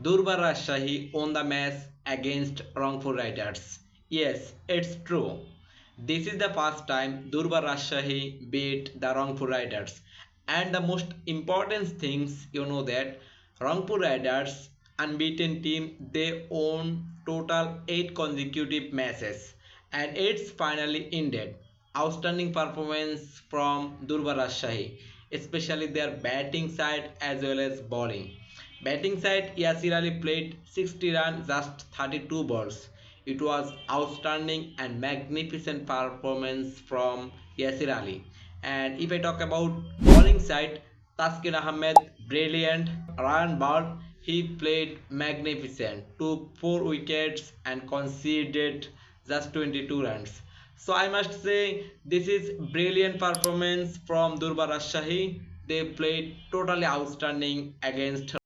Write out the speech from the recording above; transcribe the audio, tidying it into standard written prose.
Durbar Rajshahi won the match against Rangpur Riders. Yes, it's true. This is the first time Durbar Rajshahi beat the Rangpur Riders. And the most important things that Rangpur Riders unbeaten team, they won total 8 consecutive matches and it's finally ended. Outstanding performance from Durbar Rajshahi, especially their batting side as well as bowling. Batting side, Yasir Ali played 60 runs, just 32 balls. It was outstanding and magnificent performance from Yasir Ali. And if I talk about bowling side, Taskin Ahmed, brilliant. Ryan Ball, he played magnificent. Took 4 wickets and conceded just 22 runs. So I must say this is brilliant performance from Durbar Rajshahi. They played totally outstanding against